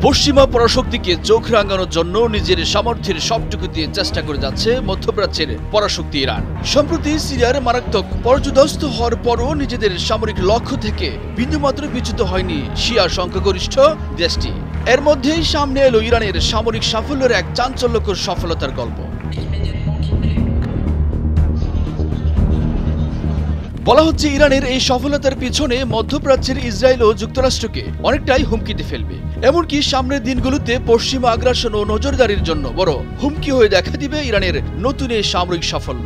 পশ্চিমা পরাশক্তিকে চোখ রাঙানোর জন্য নিজের সামর্থ্যের সবটুকু দিয়ে চেষ্টা করে যাচ্ছে মধ্যপ্রাচ্যের পরাশক্তি ইরান। সম্প্রতি সিরিয়ার মারাত্মক পর্যদস্ত হওয়ার পরও নিজেদের সামরিক লক্ষ্য থেকে বিন্দুমাত্র বিচ্যুত হয়নি শিয়া সংখ্যাগরিষ্ঠ দেশটি। এর মধ্যেই সামনে এলো ইরানের সামরিক সাফল্যের এক চাঞ্চল্যকর সফলতার গল্প। বলা হচ্ছে ইরানের এই সফলতার পিছনে মধ্যপ্রাচ্যের ইসরায়েল ও যুক্তরাষ্ট্রকে অনেকটাই হুমকিতে ফেলবে। এমনকি সামনের দিনগুলোতে পশ্চিমা আগ্রাসন ও নজরদারির জন্য বড় হুমকি হয়ে দেখা দিবে ইরানের নতুন এই সামরিক সাফল্য।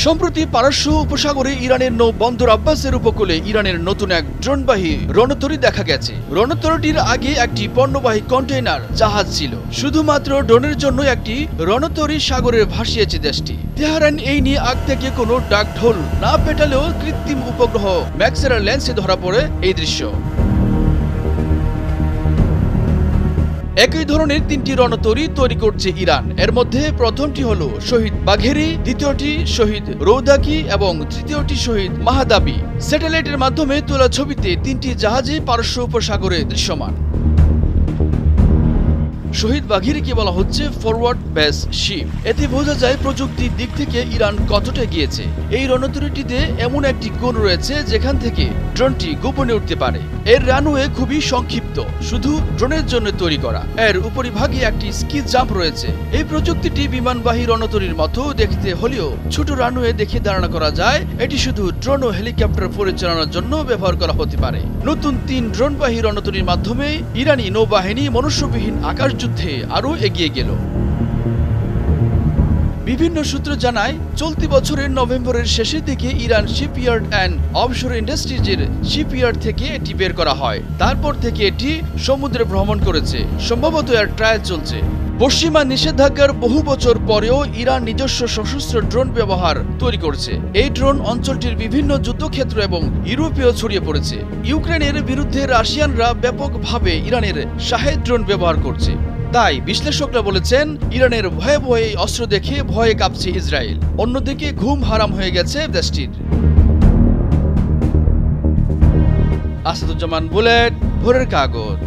সম্প্রতি পারস্য উপসাগরে ইরানের নৌ বন্দর আব্বাসের উপকূলে ইরানের নতুন এক ড্রোনবাহী রণতরী দেখা গেছে। রণতরীটির আগে একটি পণ্যবাহী কন্টেইনার জাহাজ ছিল। শুধুমাত্র ড্রোনের জন্য একটি রণতরী সাগরে ভাসিয়েছে দেশটি। তেহরান এই নিয়ে আগ থেকে কোনো ডাকঢোল না পেটালেও কৃত্রিম উপগ্রহ ম্যাক্সেরার লেন্সে ধরা পড়ে এই দৃশ্য। একই ধরনের তিনটি রণতরী তৈরি করছে ইরান। এর মধ্যে প্রথমটি হলো শহীদ বাঘেরি, দ্বিতীয়টি শহীদ রৌদাকি এবং তৃতীয়টি শহীদ মাহাদাবি। স্যাটেলাইটের মাধ্যমে তোলা ছবিতে তিনটি জাহাজই পারস্য উপসাগরে দৃশ্যমান। শহীদ বাঘেরিকে বলা হচ্ছে ফরওয়ার্ড বেস শিপ। এতে বোঝা যায় প্রযুক্তির দিক থেকে ইরান কতটা গিয়েছে। এই রণতরীটিতে এমন একটি কোণ রয়েছে যেখান থেকে ড্রোনটি গোপনে উঠতে পারে। এর রানওয়ে খুবই সংক্ষিপ্ত, শুধু ড্রোনের জন্য তৈরি করা। এর উপরিভাগে একটি স্কি জাম্প রয়েছে। এই প্রযুক্তিটি বিমানবাহী রণতরীর মতো দেখতে হলেও ছোট রানওয়ে দেখে ধারণা করা যায় এটি শুধু ড্রোন ও হেলিকপ্টার পরিচালনার জন্য ব্যবহার করা হতে পারে। নতুন ৩ ড্রোনবাহী রণতরীর মাধ্যমে ইরানি নৌবাহিনী মনুষ্যবিহীন আকাশ যুদ্ধে আরও এগিয়ে গেল। বিভিন্ন সূত্র জানায় চলতি বছরের নভেম্বরের শেষের দিকে ইরান শিপইয়ার্ড অ্যান্ড অফশোর ইন্ডাস্ট্রিজের শিপইয়ার্ড থেকে এটি বের করা হয়। তারপর থেকে এটি সমুদ্রে ভ্রমণ করেছে। সম্ভবত এর ট্রায়াল চলছে। পশ্চিমা নিষেধাজ্ঞার বহু বছর পরেও ইরান নিজস্ব সশস্ত্র ড্রোন ব্যবহার তৈরি করছে। এই ড্রোন অঞ্চলটির বিভিন্ন যুদ্ধক্ষেত্র এবং ইউরোপেও ছড়িয়ে পড়েছে। ইউক্রেনের বিরুদ্ধে রাশিয়ানরা ব্যাপকভাবে ইরানের শাহেদ ড্রোন ব্যবহার করছে। তাই বিশ্লেষকরা বলেছেন ইরানের ভয়াবহ এই অস্ত্র দেখে ভয়ে কাঁপছে ইসরায়েল। অন্যদিকে ঘুম হারাম হয়ে গেছে দেশটির। আসাদুজ্জামান বুলেট, ভোরের কাগজ।